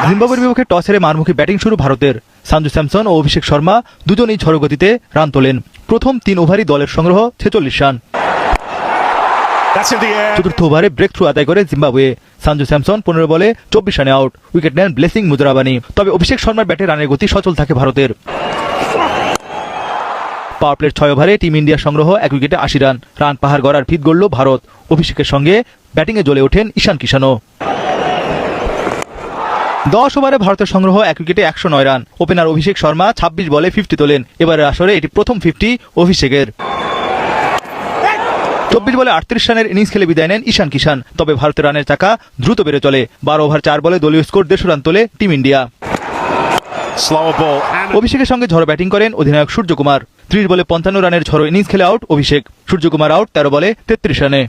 জিম্বাবুয়ের বিপক্ষে টস হেরে মারমুখী ব্যাটিং শুরু ভারতের। সঞ্জু স্যামসন ও অভিষেক শর্মা দুজনেই ঝড়ো গতিতে রান তোলেন। প্রথম ৩ ওভারই দলের সংগ্রহ ৪৬ রান। চতুর্থ ওভারে ব্রেক থ্রু আদায় করে জিম্বাবুয়ে। সঞ্জু স্যামসন ১৫ বলে ২৪ রানে আউট, উইকেট নেন ব্লেসিং মুজরাবানি। তবে অভিষেক শর্মার ব্যাটে রানের গতি সচল থাকে ভারতের। পাওয়ার প্লের ৬ ওভারে টিম ইন্ডিয়ার সংগ্রহ ১ উইকেটে ৮০ রান। রান পাহাড় গড়ার ভিত গড়ল ভারত। অভিষেকের সঙ্গে ব্যাটিংয়ে জ্বলে ওঠেন ঈশান কিষানও। ১০ ওভারে ভারতের সংগ্রহ ১ উইকেটে ১০৯ রান। ওপেনার অভিষেক শর্মা ২৬ বলে ৫০ তোলেন। এবারের আসরে এটি প্রথম ৫০ অভিষেকের। ২৪ বলে ৩৮ রানের ইনিংস খেলে বিদায় নেন ঈশান কিষান। তবে ভারতের রানের চাকা দ্রুত বেড়ে চলে। ১২ ওভার ৪ বলে দলীয় স্কোর ১৫০ রান তোলে টিম ইন্ডিয়া। অভিষেকের সঙ্গে ঝড়ো ব্যাটিং করেন অধিনায়ক সূর্যকুমার। ৩০ বলে ৫৫ রানের ঝড়ো ইনিংস খেলে আউট অভিষেক। সূর্যকুমার আউট ১৩ বলে ৩৩ রানে।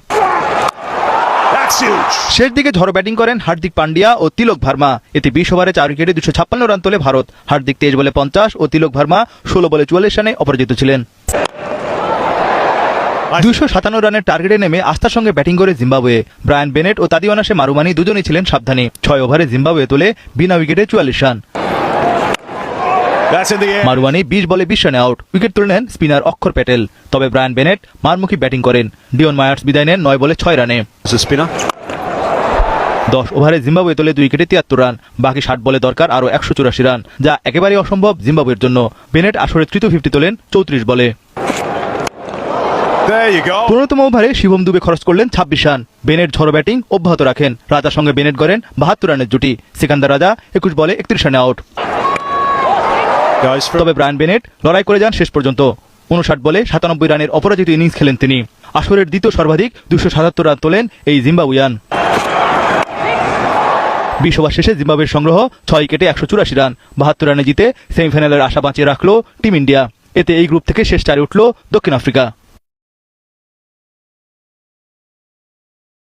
শেষ দিকে ঝড়ো ব্যাটিং করেন হার্দিক পান্ডিয়া ও তিলক ভার্মা। এতে ২০ ওভারে ৪ উইকেটে ২৫৬ রান তোলে ভারত। হার্দিক ২৩ বলে ৫০ ও তিলক ভার্মা ১৬ বলে ৪৪ রানে অপরাজিত ছিলেন। ২৫৭ রানের টার্গেটে নেমে আস্থার সঙ্গে ব্যাটিং করে জিম্বাবুয়ে। ব্রায়ান বেনেট ও তাদিওয়ানাসে মারুমানি দুজনেই ছিলেন সাবধানী। ৬ ওভারে জিম্বাবুয়ে তোলে বিনা উইকেটে ৪৪ রান। মারুয়ানি ২০ বলে ২০ রানে আউট, উইকেট তুলে নেন স্পিনার অক্ষর প্যাটেল। তবে ব্রায়ান বেনেট মারমুখী ব্যাটিং করেন। ডিওন মায়ার্স বিদায় নেন ৯ বলে ৬ রানে। ১০ ওভারে জিম্বাবুয়ে তোলে ২ উইকেটে ৭৩ রান। বাকি ৬০ বলে দরকার আরও ১৮৪ রান, যা একেবারেই অসম্ভব জিম্বাবুয়ের জন্য। বেনেট আসরে তৃতীয় ৫০ তোলেন ৩৪ বলে। ১৫তম ওভারে শিবম দুবে খরচ করলেন ২৬ রান। বেনেট ঝড়ো ব্যাটিং অব্যাহত রাখেন। রাজার সঙ্গে বেনেট গড়েন ৭২ রানের জুটি। সিকান্দার রাজা ২১ বলে ৩১ রানে আউট। তবে ব্রায়ান বেনেট লড়াই করে যান শেষ পর্যন্ত। ৫৯ বলে ৯৭ রানের অপরাজিত ইনিংস খেলেন তিনি। আসরের দ্বিতীয় সর্বাধিক ২৭৭ রান তোলেন এই জিম্বাবুয়ান। ২০ ওভার শেষে জিম্বাবুয়ের সংগ্রহ ৬ উইকেটে ১৮৪ রান। ৭২ রানে জিতে সেমিফাইনালের আশা বাঁচিয়ে রাখল টিম ইন্ডিয়া। এতে এই গ্রুপ থেকে শেষ চারে উঠল দক্ষিণ আফ্রিকা।